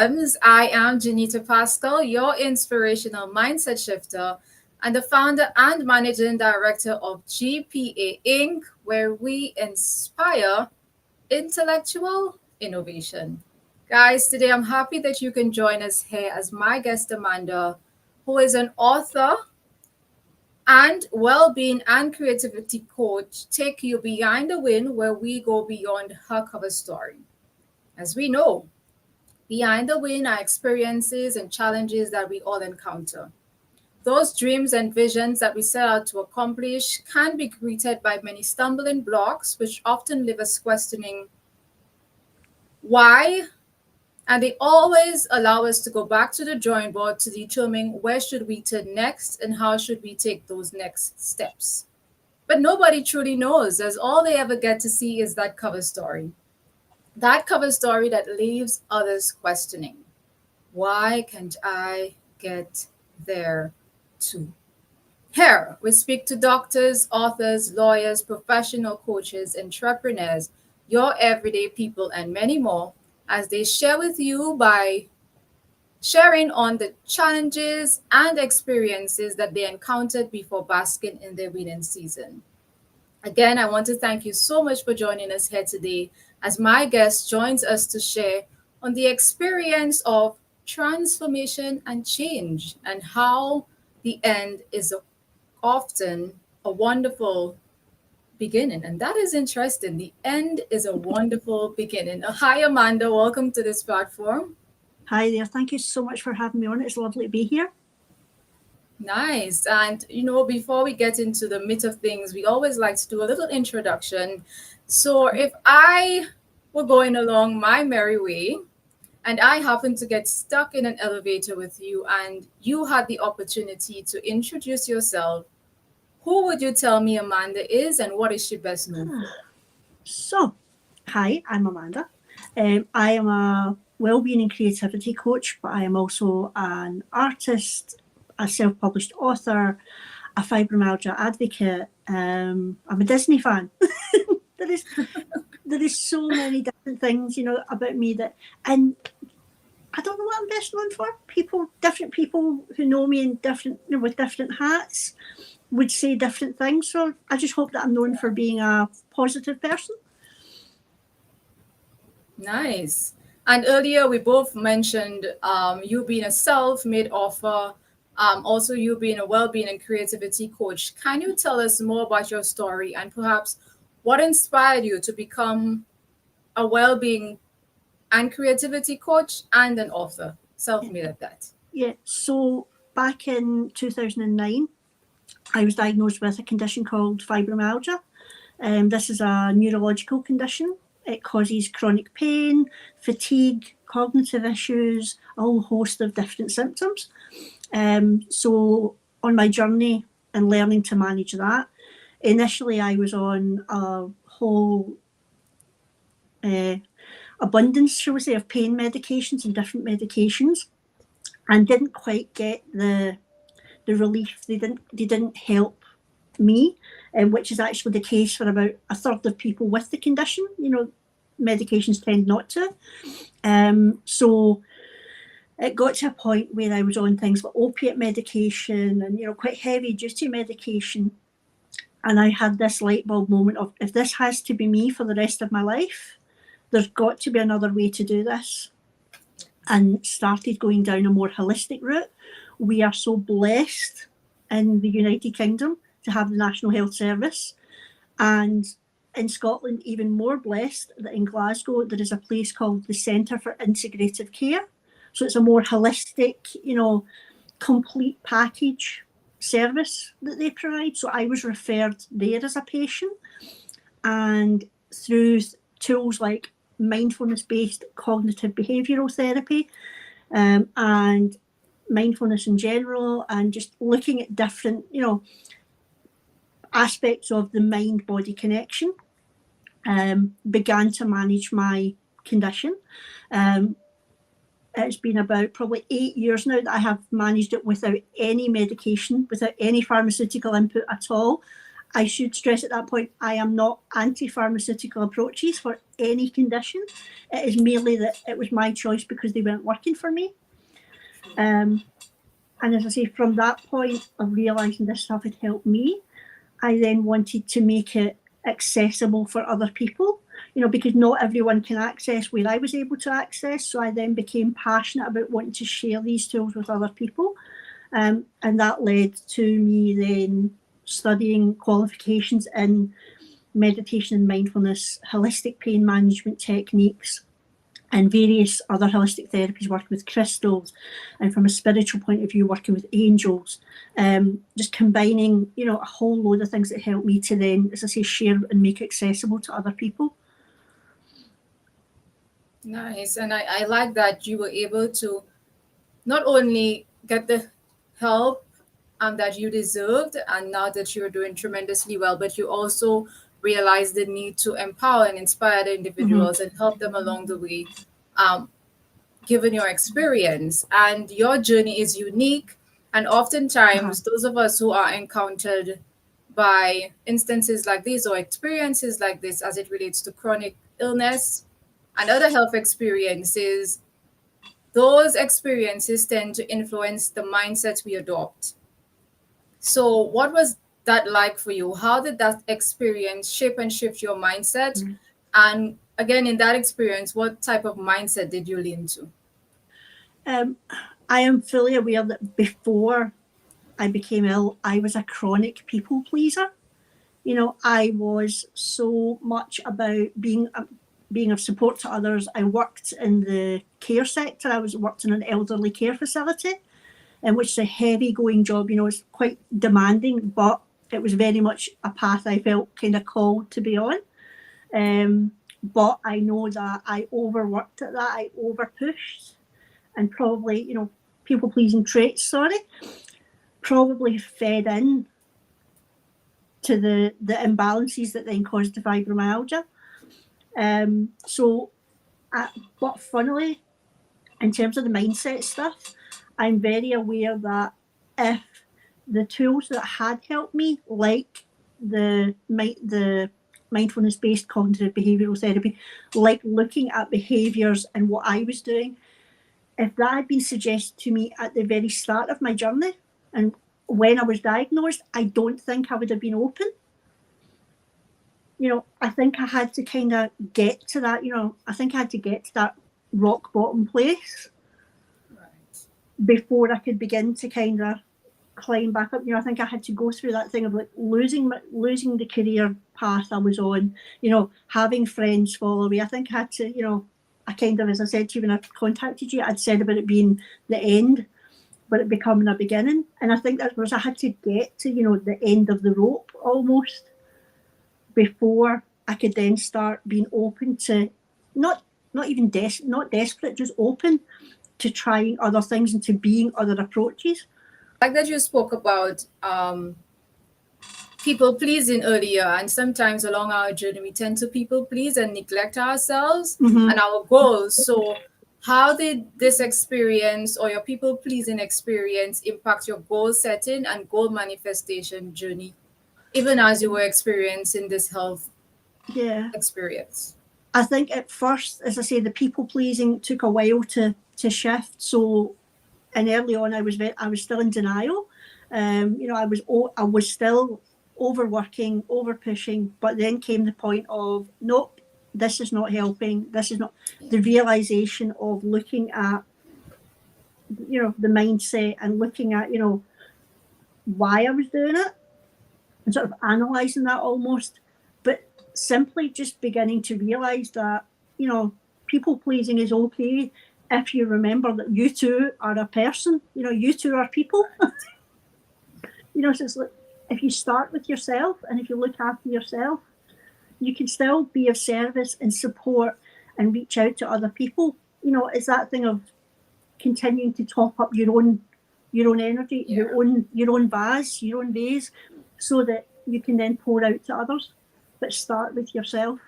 DMs. I am Janita Pascal, your inspirational mindset shifter and the founder and managing director of G.P.A Inc., where we inspire intellectual innovation. Guys, today I'm happy that you can join us here as my guest Amanda, who is an author and well-being and creativity coach, take you behind the win where we go beyond her cover story. As we know, behind the win are experiences and challenges that we all encounter. Those dreams and visions that we set out to accomplish can be greeted by many stumbling blocks, which often leave us questioning why, and they always allow us to go back to the drawing board to determine where should we turn next and how should we take those next steps. But nobody truly knows, as all they ever get to see is that cover story. That cover story that leaves others questioning. Why can't I get there too? Here, we speak to doctors, authors, lawyers, professional coaches, entrepreneurs, your everyday people, and many more as they share with you by sharing on the challenges and experiences that they encountered before basking in their winning season. Again, I want to thank you so much for joining us here today as my guest joins us to share on the experience of transformation and change and how the end is often a wonderful beginning. And that is interesting. The end is a wonderful beginning. Hi, Amanda. Welcome to this platform. Hi there. Thank you so much for having me on. It's lovely to be here. Nice. And, before we get into the meat of things, we always like to do a little introduction. So if I were going along my merry way and I happened to get stuck in an elevator with you and you had the opportunity to introduce yourself, who would you tell me Amanda is and what is she best known for? So, hi, I'm Amanda. I am a wellbeing and creativity coach, but I am also an artist, a self-published author, a fibromyalgia advocate. I'm a Disney fan. there is so many different things, about me that, and I don't know what I'm best known for. Different people who know me in different, with different hats would say different things. So I just hope that I'm known for being a positive person. Nice. And earlier we both mentioned you being a self-made author, also you being a well-being and creativity coach. Can you tell us more about your story and perhaps what inspired you to become a well-being and creativity coach and an author, self-made at that? Yeah, so back in 2009, I was diagnosed with a condition called fibromyalgia. This is a neurological condition. It causes chronic pain, fatigue, cognitive issues, a whole host of different symptoms. So on my journey and learning to manage that, initially I was on a whole abundance, shall we say, of pain medications and different medications, and didn't quite get the relief. They didn't help me, which is actually the case for about a third of people with the condition. Medications tend not to. So it got to a point where I was on things like opiate medication and quite heavy duty medication, and I had this light bulb moment of, if this has to be me for the rest of my life, there's got to be another way to do this. And started going down a more holistic route. We are so blessed in the United Kingdom to have the National Health Service, and in Scotland even more blessed that in Glasgow there is a place called the Centre for Integrative Care. So it's a more holistic, complete package service that they provide. So I was referred there as a patient, and through tools like mindfulness-based cognitive behavioural therapy and mindfulness in general, and just looking at different, aspects of the mind-body connection, began to manage my condition. It's been about probably 8 years now that I have managed it without any medication, without any pharmaceutical input at all. I should stress at that point, I am not anti-pharmaceutical approaches for any condition. It is merely that it was my choice because they weren't working for me. And as I say, from that point of realising this stuff had helped me, I then wanted to make it accessible for other people, because not everyone can access where I was able to access. So I then became passionate about wanting to share these tools with other people. And that led to me then studying qualifications in meditation and mindfulness, holistic pain management techniques, and various other holistic therapies, working with crystals, and from a spiritual point of view, working with angels, just combining, a whole load of things that help me to then, as I say, share and make accessible to other people. Nice. And I like that you were able to not only get the help that you deserved, and now that you're doing tremendously well, but you also realize the need to empower and inspire the individuals and help them along the way, um, given your experience. And your journey is unique. And Uh-huh. oftentimes, those of us who are encountered by instances like this or experiences like this as it relates to chronic illness and other health experiences, those experiences tend to influence the mindset we adopt. So, what was that like for you? How did that experience shape and shift your mindset? And again, in that experience, what type of mindset did you lean to? Um, I am fully aware that before I became ill, I was a chronic people pleaser. I was so much about being of support to others. I worked in the care sector. I worked in an elderly care facility, which is a heavy going job. It's quite demanding, but it was very much a path I felt kind of called to be on. But I know that I overworked at that. I overpushed, and probably, people pleasing traits, probably fed in to the imbalances that then caused the fibromyalgia. So, but funnily, in terms of the mindset stuff, I'm very aware that if the tools that had helped me, like the mindfulness based cognitive behavioral therapy, like looking at behaviors and what I was doing, if that had been suggested to me at the very start of my journey and when I was diagnosed, I don't think I would have been open. I think I had to kind of get to that, I think I had to get to that rock bottom place Right. before I could begin to kind of climb back up. I think I had to go through that thing of like losing the career path I was on, having friends fall away. I think I had to, I kind of, as I said to you when I contacted you, I'd said about it being the end, but it becoming a beginning. And I think that was, I had to get to, the end of the rope almost before I could then start being open to not even not desperate, just open to trying other things and to being other approaches. Like that you spoke about people pleasing earlier, and sometimes along our journey we tend to people please and neglect ourselves and our goals. So how did this experience or your people pleasing experience impact your goal setting and goal manifestation journey, even as you were experiencing this health Yeah, experience? I think at first, as I say, the people pleasing took a while to shift. So, and early on, I was still in denial. I was still overworking, over pushing, but then came the point of nope, this is not helping. This is not the realization of looking at the mindset and looking at why I was doing it and sort of analyzing that almost, but simply just beginning to realize that people pleasing is okay if you remember that you too are a person. You too are people. So it's like, if you start with yourself and if you look after yourself, you can still be of service and support and reach out to other people. It's that thing of continuing to top up your own energy, Yeah. your own vase, so that you can then pour out to others. But start with yourself.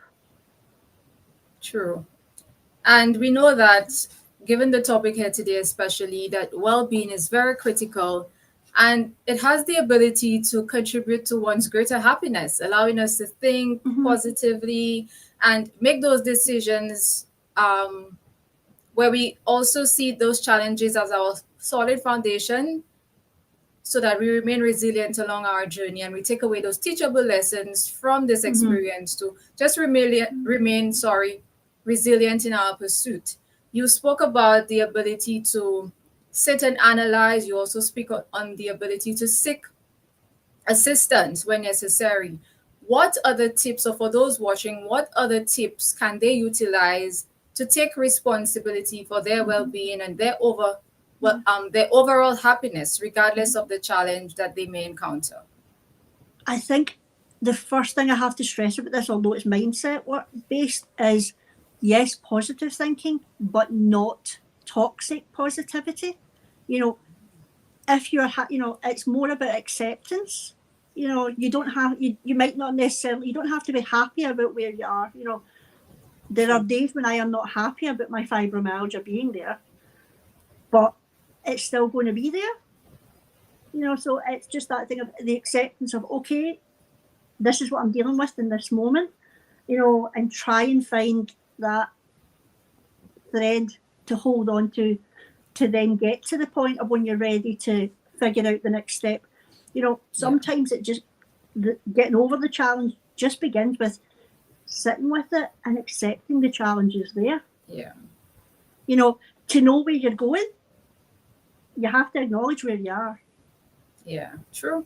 True. And we know that, given the topic here today, especially, that well being is very critical. And it has the ability to contribute to one's greater happiness, allowing us to think positively and make those decisions, where we also see those challenges as our solid foundation so that we remain resilient along our journey, and we take away those teachable lessons from this experience to just remain resilient in our pursuit. You spoke about the ability to sit and analyze. You also speak on the ability to seek assistance when necessary. What other tips, or for those watching, what other tips can they utilize to take responsibility for their well-being and their overall happiness, regardless of the challenge that they may encounter? I think the first thing I have to stress about this, although it's mindset work based, is yes, positive thinking, but not toxic positivity. You know, if you're, it's more about acceptance. You know, you don't have, you might not necessarily, you don't have to be happy about where you are. You know, there are days when I am not happy about my fibromyalgia being there, but it's still going to be there. You know, so it's just that thing of the acceptance of, okay, this is what I'm dealing with in this moment, you know, and try and find that thread to hold on to then get to the point of when you're ready to figure out the next step. You know, sometimes it just, getting over the challenge just begins with sitting with it and accepting the challenges there. Yeah. You know, to know where you're going, you have to acknowledge where you are. Yeah, true.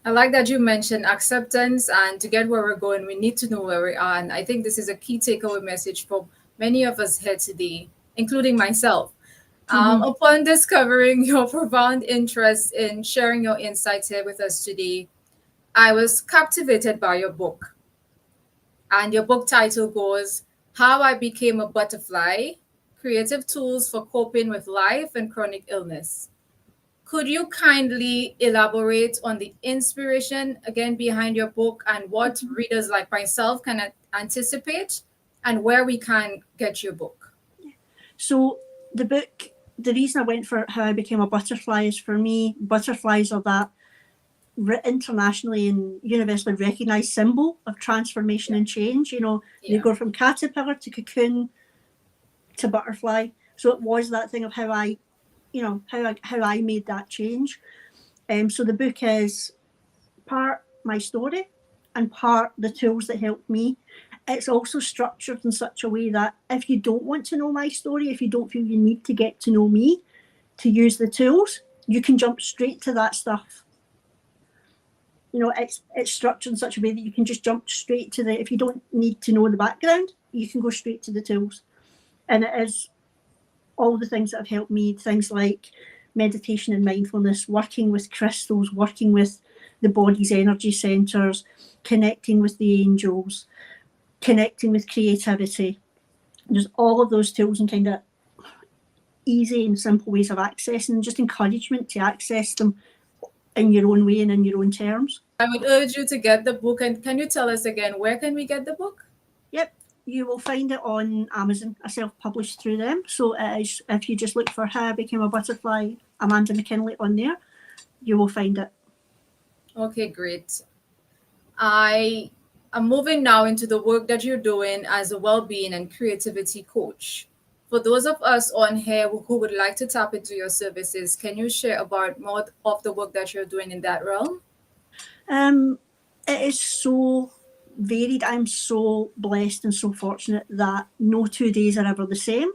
I like that you mentioned acceptance, and to get where we're going, we need to know where we are. And I think this is a key takeaway message for many of us here today, including myself. Upon discovering your profound interest in sharing your insights here with us today, I was captivated by your book. And your book title goes, How I Became a Butterfly, Creative Tools for Coping with Life and Chronic Illness. Could you kindly elaborate on the inspiration again behind your book, and what readers like myself can anticipate, and where we can get your book? So the book, the reason I went for How I Became a Butterfly is, for me, butterflies are that internationally and universally recognised symbol of transformation and change. You know, they go from caterpillar to cocoon to butterfly. So it was that thing of how I made that change. So the book is part my story and part the tools that helped me. It's also structured in such a way that if you don't want to know my story, if you don't feel you need to get to know me to use the tools, you can jump straight to that stuff. You know, it's structured in such a way that you can just jump straight to if you don't need to know the background, you can go straight to the tools. And it is all the things that have helped me, things like meditation and mindfulness, working with crystals, working with the body's energy centers, connecting with the angels, connecting with creativity. There's all of those tools and kind of easy and simple ways of accessing, and just encouragement to access them in your own way and in your own terms. I would urge you to get the book. And can you tell us again, where can we get the book? Yep, you will find it on Amazon. I self-published through them. So it is, if you just look for How I Became a Butterfly, Amanda Mckinlay on there, you will find it. Okay, great. I am moving now into the work that you're doing as a well-being and creativity coach. For those of us on here who would like to tap into your services, can you share about more of the work that you're doing in that realm? It is so varied. I'm so blessed and so fortunate that no 2 days are ever the same.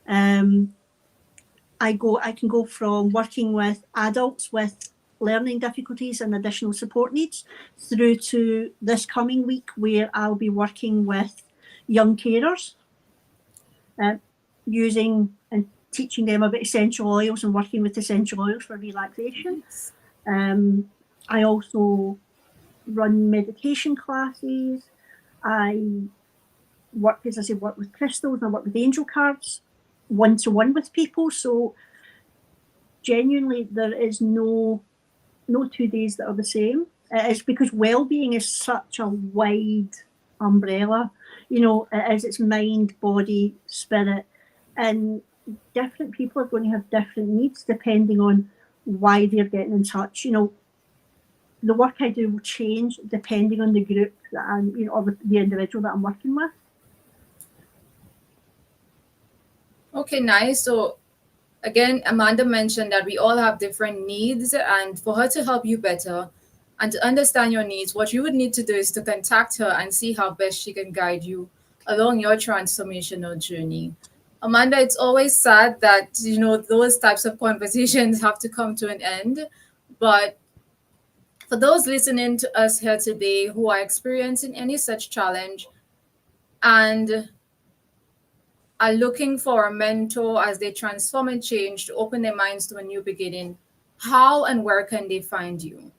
I can go from working with adults with learning difficulties and additional support needs through to this coming week where I'll be working with young carers, using and teaching them about essential oils and working with essential oils for relaxation. I also run meditation classes. I work, as I say, work with crystals, and I work with angel cards one-to-one with people. So genuinely, there is no 2 days that are the same. It's because well-being is such a wide umbrella. You know, it is, it's mind, body, spirit. And different people are going to have different needs depending on why they're getting in touch. The work I do will change depending on the group that I'm, or the individual that I'm working with. Okay, nice. So again, Amanda mentioned that we all have different needs, and for her to help you better and to understand your needs, what you would need to do is to contact her and see how best she can guide you along your transformational journey. Amanda, it's always sad that those types of conversations have to come to an end, but for those listening to us here today who are experiencing any such challenge and are looking for a mentor as they transform and change to open their minds to a new beginning, how and where can they find you?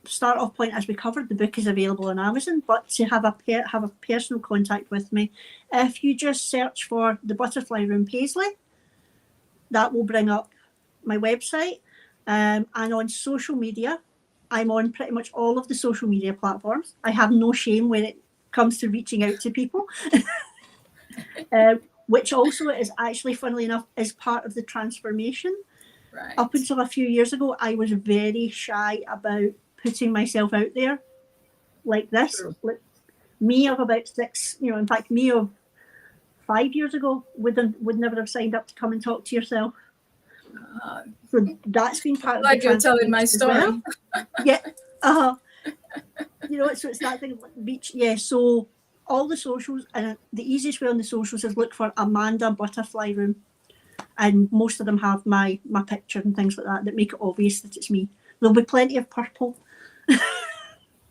Start off point, as we covered, the book is available on Amazon, but to have a personal contact with me, if you just search for the Butterfly Room Paisley, that will bring up my website. And on social media, I'm on pretty much all of the social media platforms. I have no shame when it comes to reaching out to people. Which also is actually, funnily enough, is part of the transformation. Right. Up until a few years ago, I was very shy about putting myself out there like this. True. Like me of about 6, in fact, me of 5 years ago would never have signed up to come and talk to yourself. So that's been part of Like the you're telling my transformation story. as well. Yeah. So it's that thing, reach. Yeah. So all the socials, and the easiest way on the socials is look for Amanda Butterfly Room, and most of them have my picture and things like that make it obvious that it's me. There'll be plenty of purple.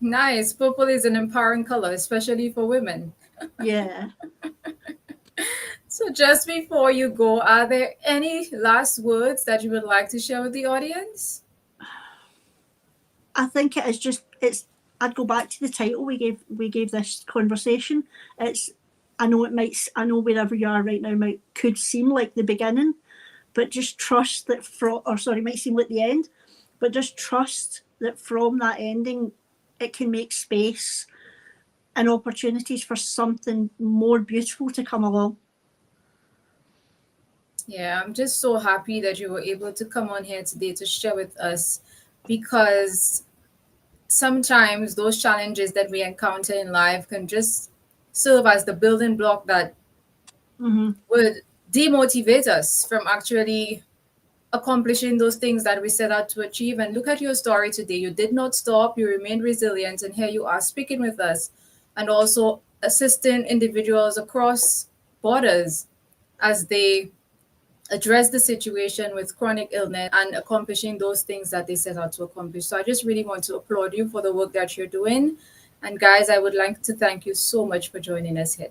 Nice. Purple is an empowering color, especially for women. Yeah. So just before you go, are there any last words that you would like to share with the audience? I think it is just I'd go back to the title we gave this conversation. I know wherever you are right now could seem like the beginning, but just trust that it might seem like the end, but just trust that from that ending it can make space and opportunities for something more beautiful to come along. Yeah, I'm just so happy that you were able to come on here today to share with us, because sometimes those challenges that we encounter in life can just serve as the building block that would demotivate us from actually accomplishing those things that we set out to achieve. And look at your story today. You did not stop, you remained resilient, and here you are speaking with us and also assisting individuals across borders as they address the situation with chronic illness and accomplishing those things that they set out to accomplish. So I just really want to applaud you for the work that you're doing. And guys, I would like to thank you so much for joining us here.